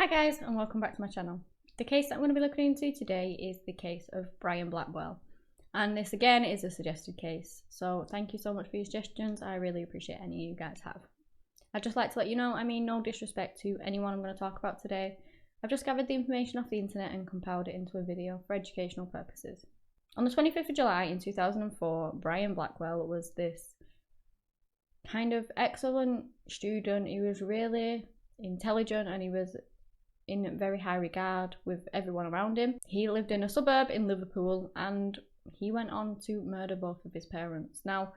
Hi guys, and welcome back to my channel. The case that I'm going to be looking into today is the case of Brian Blackwell, and this again is a suggested case, so thank you so much for your suggestions. I really appreciate any you guys have. I'd just like to let you know, I mean no disrespect to anyone I'm going to talk about today. I've just gathered the information off the internet and compiled it into a video for educational purposes. On the 25th of July in 2004, Brian Blackwell was this kind of excellent student. He was really intelligent and he was in very high regard with everyone around him. He lived in a suburb in Liverpool and he went on to murder both of his parents. Now,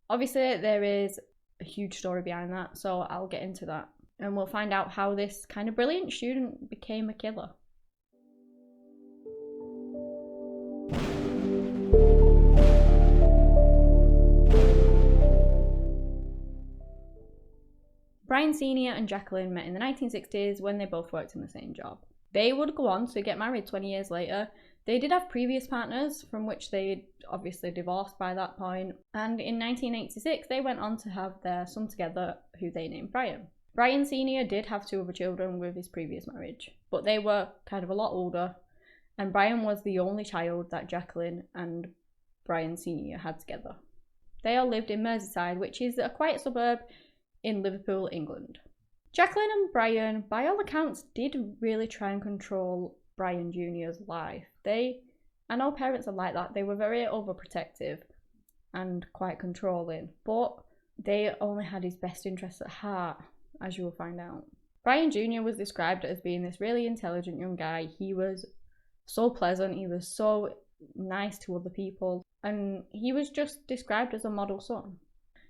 obviously there is a huge story behind that, so I'll get into that and we'll find out how this kind of brilliant student became a killer. Brian Sr. and Jacqueline met in the 1960s when they both worked in the same job. They would go on to get married 20 years later. They did have previous partners from which they'd obviously divorced by that point, and in 1986 they went on to have their son together, who they named Brian. Brian Sr. did have 2 other children with his previous marriage, but they were kind of a lot older, and Brian was the only child that Jacqueline and Brian Sr. had together. They all lived in Merseyside, which is a quiet suburb in Liverpool, England. Jacqueline and Brian, by all accounts, did really try and control Brian Jr.'s life. I know parents are like that, they were very overprotective and quite controlling, but they only had his best interests at heart, as you will find out. Brian Jr. was described as being this really intelligent young guy. He was so pleasant, he was so nice to other people, and he was just described as a model son.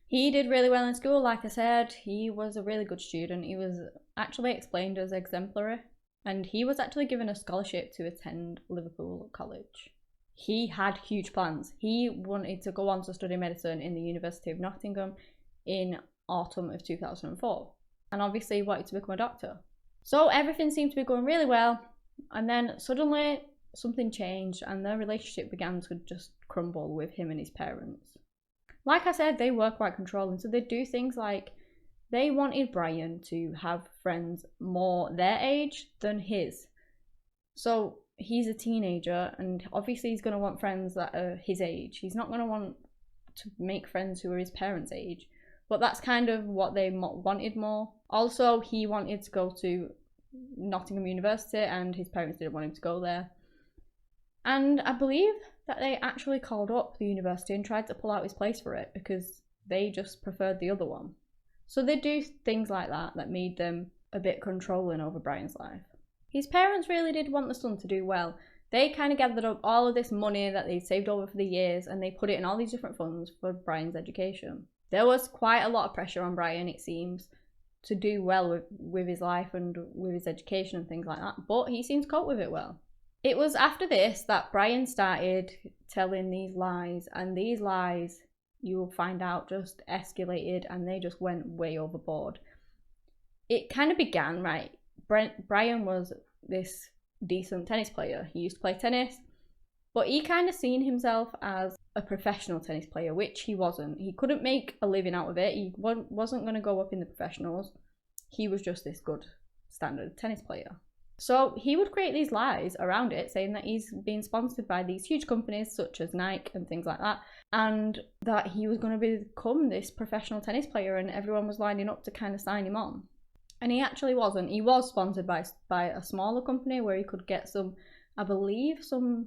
He did really well in school, like I said. He was a really good student. He was actually explained as exemplary, and he was actually given a scholarship to attend Liverpool College. He had huge plans. He wanted to go on to study medicine in the University of Nottingham in autumn of 2004, and obviously he wanted to become a doctor. So everything seemed to be going really well, and then suddenly something changed and their relationship began to just crumble with him and his parents. Like I said, they were quite controlling, so they'd do things like they wanted Brian to have friends more their age than his. So he's a teenager and obviously he's going to want friends that are his age. He's not going to want to make friends who are his parents' age, but that's kind of what they wanted more. Also, he wanted to go to Nottingham University and his parents didn't want him to go there. And I believe that they actually called up the university and tried to pull out his place for it because they just preferred the other one. So they do things like that made them a bit controlling over Brian's life. His parents really did want the son to do well. They kind of gathered up all of this money that they'd saved over for the years and they put it in all these different funds for Brian's education. There was quite a lot of pressure on Brian, it seems, to do well with his life and with his education and things like that, but he seems to cope with it well. It was after this that Brian started telling these lies, and these lies, you will find out, just escalated and they just went way overboard. It kind of began, right, Brian was this decent tennis player. He used to play tennis, but he kind of seen himself as a professional tennis player, which he wasn't. He couldn't make a living out of it. He wasn't going to go up in the professionals. He was just this good standard tennis player. So he would create these lies around it, saying that he's being sponsored by these huge companies such as Nike and things like that, and that he was going to become this professional tennis player and everyone was lining up to kind of sign him on. And he actually wasn't. He was sponsored by a smaller company where he could get some, I believe, some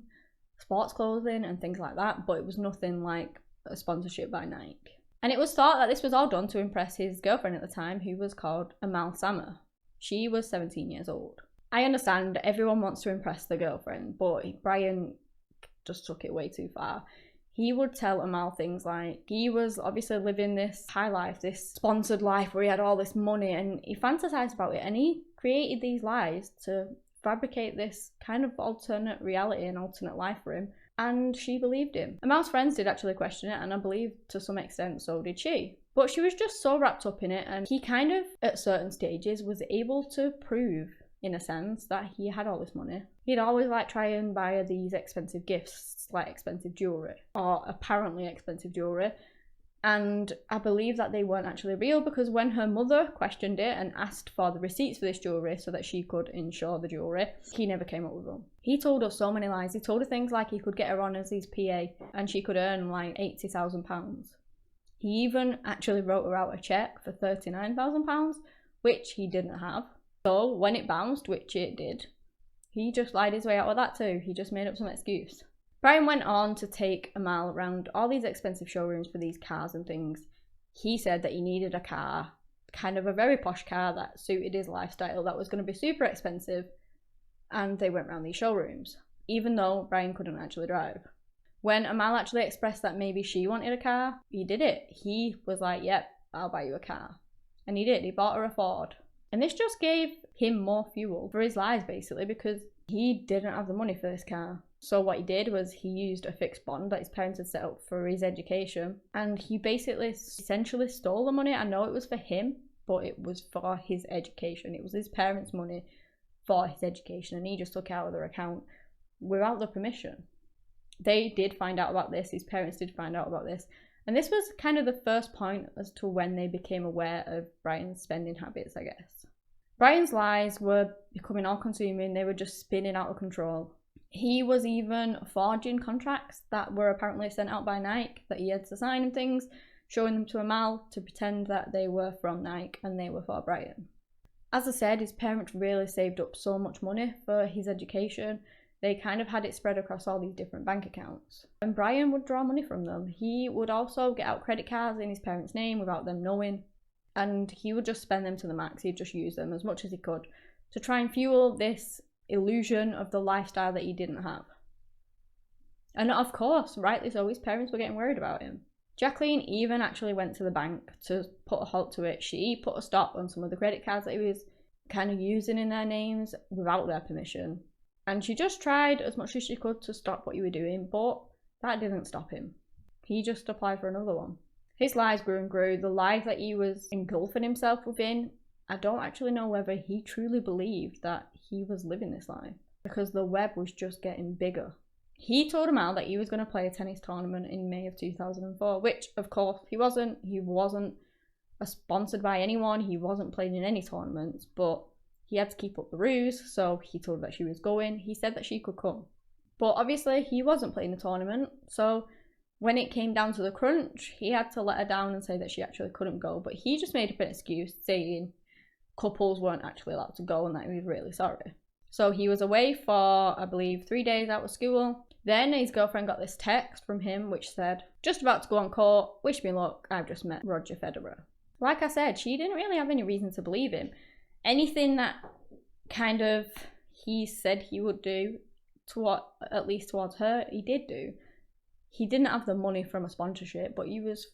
sports clothing and things like that, but it was nothing like a sponsorship by Nike. And it was thought that this was all done to impress his girlfriend at the time, who was called Amal Sammer. She was 17 years old. I understand everyone wants to impress their girlfriend, but Brian just took it way too far. He would tell Amal things like he was obviously living this high life, this sponsored life where he had all this money, and he fantasized about it and he created these lies to fabricate this kind of alternate reality and alternate life for him, and she believed him. Amal's friends did actually question it, and I believe to some extent so did she. But she was just so wrapped up in it, and he kind of, at certain stages, was able to prove in a sense that he had all this money. He'd always like try and buy these expensive gifts, like expensive jewellery, or apparently expensive jewellery, And I believe that they weren't actually real, because when her mother questioned it and asked for the receipts for this jewellery so that she could insure the jewellery, he never came up with them. He told her so many lies. He told her things like he could get her on as his PA and she could earn like £80,000. He even actually wrote her out a cheque for £39,000, which he didn't have. So when it bounced, which it did, he just lied his way out of that too. He just made up some excuse. Brian went on to take Amal around all these expensive showrooms for these cars and things. He said that he needed a car, kind of a very posh car that suited his lifestyle, that was going to be super expensive, and they went around these showrooms, even though Brian couldn't actually drive. When Amal actually expressed that maybe she wanted a car, he did it. He was like, yep, I'll buy you a car. And he did. He bought her a Ford. And this just gave him more fuel for his lies, basically, because he didn't have the money for this car. So what he did was he used a fixed bond that his parents had set up for his education, and he basically essentially stole the money. I know it was for him, but it was for his education. It was his parents' money for his education, and he just took it out of their account without their permission. They did find out about this, his parents did find out about this, and this was kind of the first point as to when they became aware of Brian's spending habits, I guess. Brian's lies were becoming all-consuming. They were just spinning out of control. He was even forging contracts that were apparently sent out by Nike that he had to sign and things, showing them to Amal to pretend that they were from Nike and they were for Brian. As I said, his parents really saved up so much money for his education. They kind of had it spread across all these different bank accounts. And Brian would draw money from them. He would also get out credit cards in his parents' name without them knowing. And he would just spend them to the max. He'd just use them as much as he could to try and fuel this illusion of the lifestyle that he didn't have. And of course, rightly so, his parents were getting worried about him. Jacqueline even actually went to the bank to put a halt to it. She put a stop on some of the credit cards that he was kind of using in their names without their permission. And she just tried as much as she could to stop what he was doing, but that didn't stop him. He just applied for another one. His lies grew and grew. The life that he was engulfing himself within, I don't actually know whether he truly believed that he was living this life, because the web was just getting bigger. He told Amal that he was going to play a tennis tournament in May of 2004, which of course he wasn't. He wasn't sponsored by anyone. He wasn't playing in any tournaments, but he had to keep up the ruse, so he told her that she was going. He said that she could come. But obviously he wasn't playing the tournament, so when it came down to the crunch, he had to let her down and say that she actually couldn't go. But he just made up an excuse saying couples weren't actually allowed to go and that he was really sorry. So he was away for, I believe, 3 days out of school. Then his girlfriend got this text from him which said, "Just about to go on court, wish me luck, I've just met Roger Federer." Like I said, she didn't really have any reason to believe him. Anything that kind of he said he would do, at least towards her, he did do. He didn't have the money from a sponsorship, but he was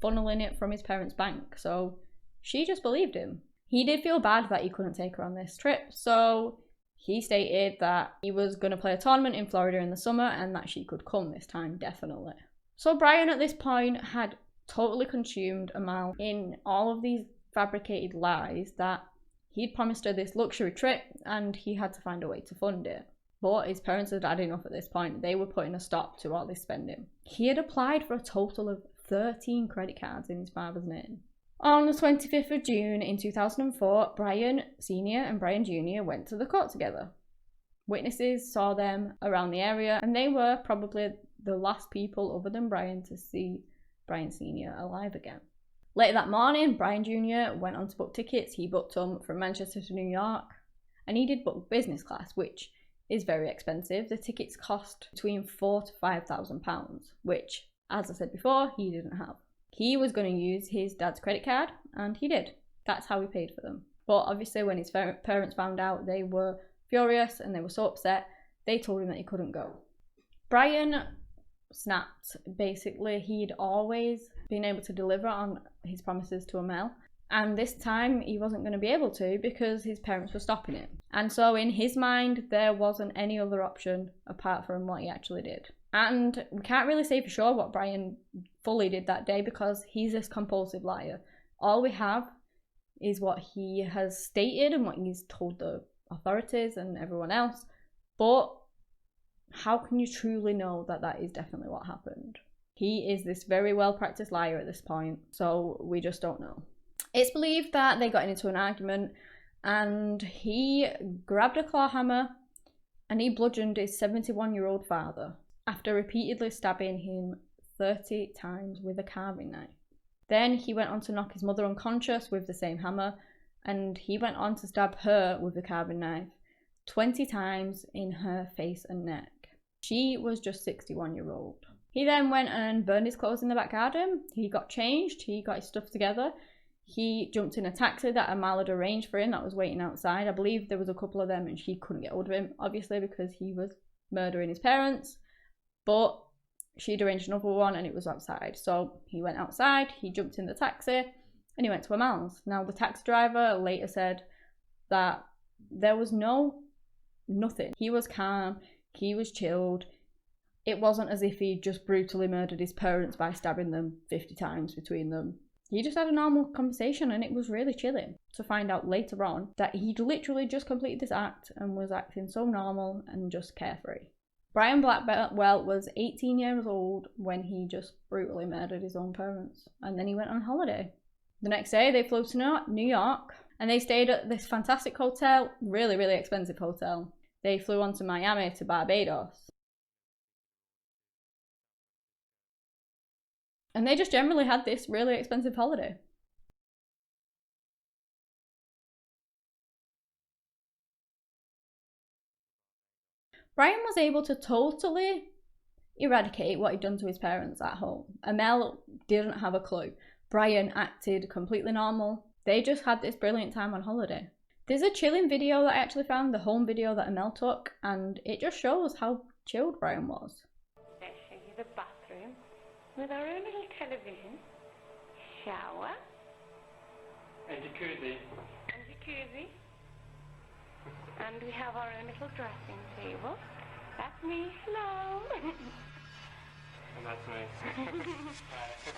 funneling it from his parents' bank, so she just believed him. He did feel bad that he couldn't take her on this trip, so he stated that he was going to play a tournament in Florida in the summer and that she could come this time, definitely. So Brian at this point had totally consumed Amal in all of these fabricated lies that he'd promised her this luxury trip and he had to find a way to fund it. But his parents had had enough at this point. They were putting a stop to all this spending. He had applied for a total of 13 credit cards in his father's name. On the 25th of June in 2004, Brian Sr. and Brian Jr. went to the court together. Witnesses saw them around the area, and they were probably the last people other than Brian to see Brian Sr. alive again. Later that morning, Brian Jr. went on to book tickets. He booked them from Manchester to New York, and he did book business class, which is very expensive. The tickets cost between £4,000 to £5,000, which, as I said before, he didn't have. He was going to use his dad's credit card, and he did. That's how he paid for them. But obviously when his parents found out, they were furious and they were so upset, they told him that he couldn't go. Brian snapped. Basically, he'd always been able to deliver on his promises to Amal, and this time he wasn't going to be able to because his parents were stopping it. And so in his mind, there wasn't any other option apart from what he actually did. And we can't really say for sure what Brian fully did that day because he's this compulsive liar. All we have is what he has stated and what he's told the authorities and everyone else. But how can you truly know that that is definitely what happened? He is this very well practiced liar at this point, so we just don't know. It's believed that they got into an argument and he grabbed a claw hammer and he bludgeoned his 71-year-old father after repeatedly stabbing him 30 times with a carving knife. Then he went on to knock his mother unconscious with the same hammer, and he went on to stab her with the carving knife 20 times in her face and neck. She was just 61-year-old. He then went and burned his clothes in the back garden. He got changed, he got his stuff together. He jumped in a taxi that Amal had arranged for him that was waiting outside. I believe there was a couple of them and she couldn't get hold of him, obviously, because he was murdering his parents. But she'd arranged another one and it was outside. So he went outside, he jumped in the taxi and he went to Amal's. Now the taxi driver later said that there was nothing. He was calm, he was chilled. It wasn't as if he just brutally murdered his parents by stabbing them 50 times between them. He just had a normal conversation and it was really chilling to find out later on that he'd literally just completed this act and was acting so normal and just carefree. Brian Blackwell was 18 years old when he just brutally murdered his own parents, and then he went on holiday. The next day they flew to New York and they stayed at this fantastic hotel, really, really expensive hotel. They flew on to Miami to Barbados. And they just generally had this really expensive holiday. Brian was able to totally eradicate what he'd done to his parents at home. Amel didn't have a clue. Brian acted completely normal. They just had this brilliant time on holiday. There's a chilling video that I actually found, the home video that Amel took, and it just shows how chilled Brian was. Let's show you the bathroom with our own little television, shower, and jacuzzi. And we have our own little dressing table. That's me, hello. And that's nice.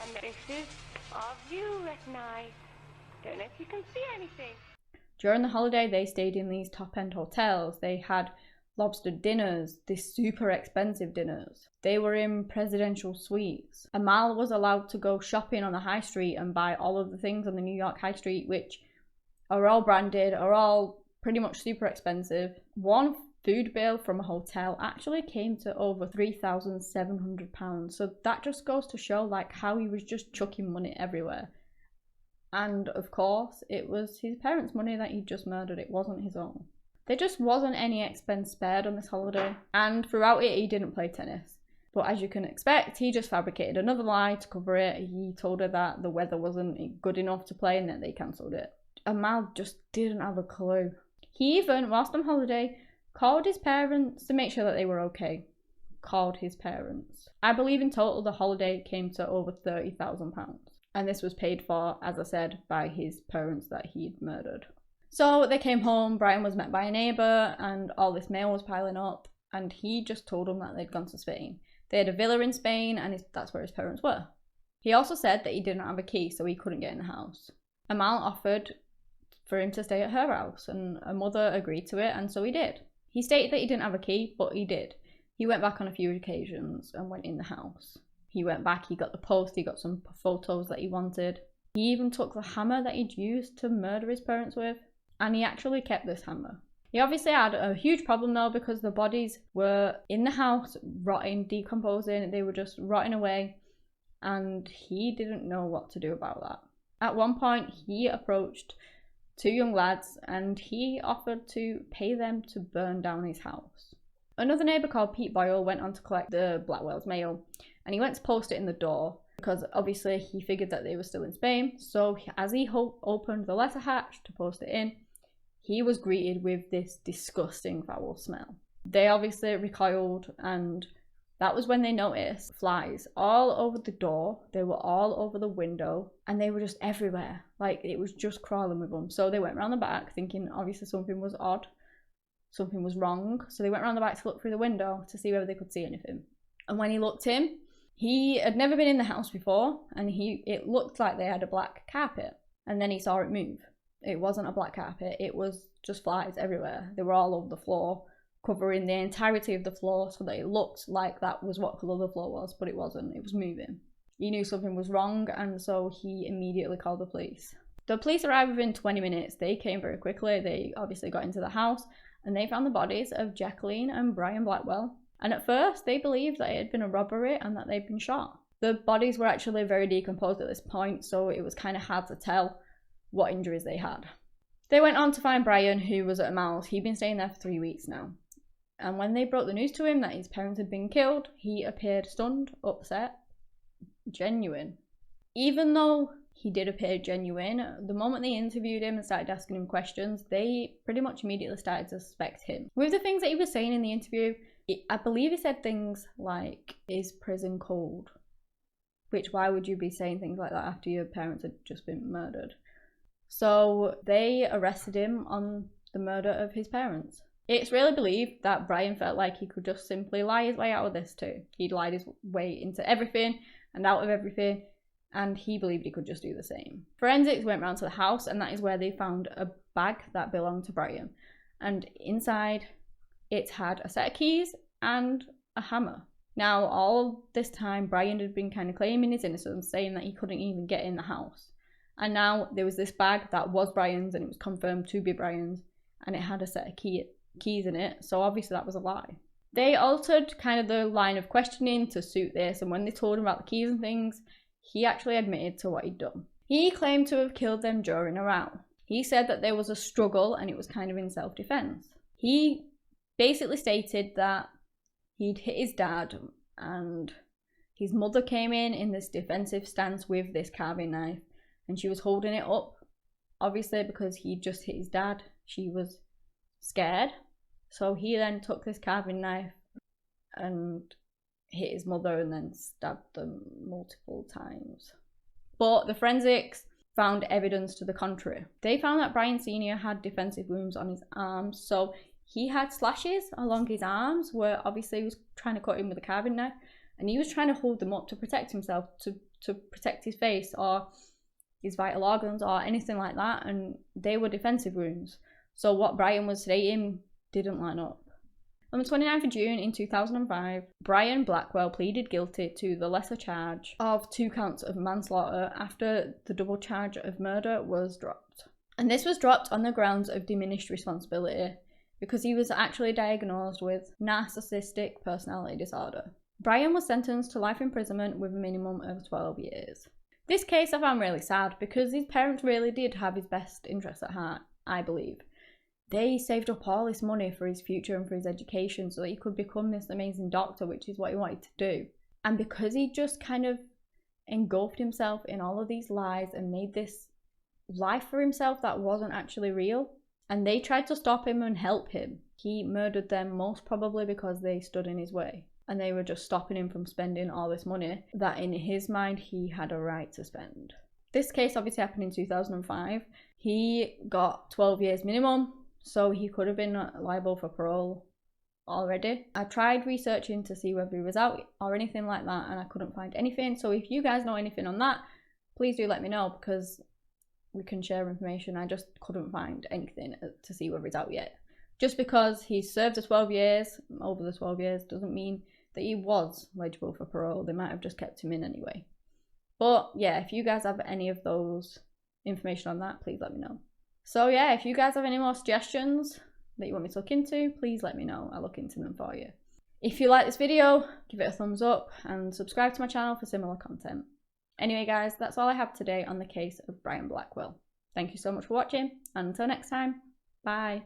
And this is our view at night. Don't know if you can see anything. During the holiday, they stayed in these top-end hotels. They had lobster dinners, these super expensive dinners. They were in presidential suites. Amal was allowed to go shopping on the high street and buy all of the things on the New York high street, which are all branded, are all pretty much super expensive. One food bill from a hotel actually came to over £3,700. So that just goes to show like how he was just chucking money everywhere. And of course, it was his parents' money that he just murdered. It wasn't his own. There just wasn't any expense spared on this holiday. And throughout it, he didn't play tennis. But as you can expect, he just fabricated another lie to cover it. He told her that the weather wasn't good enough to play and that they cancelled it. Amal just didn't have a clue. He even, whilst on holiday, called his parents to make sure that they were okay. Called his parents. I believe in total the holiday came to over £30,000. And this was paid for, as I said, by his parents that he'd murdered. So they came home, Brian was met by a neighbour and all this mail was piling up, and he just told them that they'd gone to Spain. They had a villa in Spain and that's where his parents were. He also said that he didn't have a key so he couldn't get in the house. Amal offered for him to stay at her house and a mother agreed to it, and so he did. He stated that he didn't have a key, but he did. He went back on a few occasions and went in the house. He went back, he got the post, he got some photos that he wanted. He even took the hammer that he'd used to murder his parents with, and he actually kept this hammer. He obviously had a huge problem though, because the bodies were in the house, rotting, decomposing, they were just rotting away, and he didn't know what to do about that. At one point, he approached two young lads and he offered to pay them to burn down his house. Another neighbour called Pete Boyle went on to collect the Blackwell's mail, and he went to post it in the door because obviously he figured that they were still in Spain. So as he opened the letter hatch to post it in, he was greeted with this disgusting foul smell. They obviously recoiled, and that was when they noticed flies all over the door. They were all over the window and they were just everywhere. Like it was just crawling with them. So they went around the back thinking obviously something was odd, something was wrong. So they went around the back to look through the window to see whether they could see anything. And when he looked in, he had never been in the house before, and it looked like they had a black carpet. And then he saw it move. It wasn't a black carpet, it was just flies everywhere. They were all over the floor, covering the entirety of the floor so that it looked like that was what colour the floor was, but it wasn't, it was moving. He knew something was wrong, and so he immediately called the police. The police arrived within 20 minutes. They came very quickly. They obviously got into the house and they found the bodies of Jacqueline and Brian Blackwell. And at first they believed that it had been a robbery and that they'd been shot. The bodies were actually very decomposed at this point, so it was kind of hard to tell what injuries they had. They went on to find Brian, who was at a mouse. He'd been staying there for 3 weeks now. And when they broke the news to him that his parents had been killed, he appeared stunned, upset, genuine. Even though he did appear genuine, the moment they interviewed him and started asking him questions, they pretty much immediately started to suspect him. With the things that he was saying in the interview, I believe he said things like, "Is prison cold?" Which, why would you be saying things like that after your parents had just been murdered? So they arrested him on the murder of his parents. It's really believed that Brian felt like he could just simply lie his way out of this too. He'd lied his way into everything and out of everything, and he believed he could just do the same. Forensics went round to the house, and that is where they found a bag that belonged to Brian. And inside, it had a set of keys and a hammer. Now, all this time, Brian had been kind of claiming his innocence, saying that he couldn't even get in the house. And now there was this bag that was Brian's, and it was confirmed to be Brian's, and it had a set of keys in it, so obviously that was a lie. They altered kind of the line of questioning to suit this, and when they told him about the keys and things, he actually admitted to what he'd done. He claimed to have killed them during a row. He said that there was a struggle and it was kind of in self-defense. He basically stated that he'd hit his dad and his mother came in this defensive stance with this carving knife, and she was holding it up, obviously because he'd just hit his dad. She was scared, so he then took this carving knife and hit his mother and then stabbed them multiple times. But the forensics found evidence to the contrary. They found that Brian Sr. had defensive wounds on his arms, so he had slashes along his arms where obviously he was trying to cut him with a carving knife, and he was trying to hold them up to protect himself, to protect his face or his vital organs or anything like that, and they were defensive wounds. So what Brian was stating didn't line up. On the 29th of June in 2005, Brian Blackwell pleaded guilty to the lesser charge of 2 counts of manslaughter after the double charge of murder was dropped. And this was dropped on the grounds of diminished responsibility because he was actually diagnosed with narcissistic personality disorder. Brian was sentenced to life imprisonment with a minimum of 12 years. This case I found really sad because his parents really did have his best interests at heart, I believe. They saved up all this money for his future and for his education so that he could become this amazing doctor, which is what he wanted to do. And because he just kind of engulfed himself in all of these lies and made this life for himself that wasn't actually real, and they tried to stop him and help him, he murdered them most probably because they stood in his way. And they were just stopping him from spending all this money that in his mind he had a right to spend. This case obviously happened in 2005. He got 12 years minimum, so he could have been liable for parole already. I tried researching to see whether he was out or anything like that, and I couldn't find anything. So if you guys know anything on that, please do let me know because we can share information. I just couldn't find anything to see whether he's out yet. Just because he's served the 12 years, over the 12 years, doesn't mean that he was eligible for parole. They might have just kept him in anyway. But yeah, if you guys have any of those information on that, please let me know. So yeah, if you guys have any more suggestions that you want me to look into, please let me know. I'll look into them for you. If you like this video, give it a thumbs up and subscribe to my channel for similar content. Anyway guys, that's all I have today on the case of Brian Blackwell. Thank you so much for watching, and until next time, bye.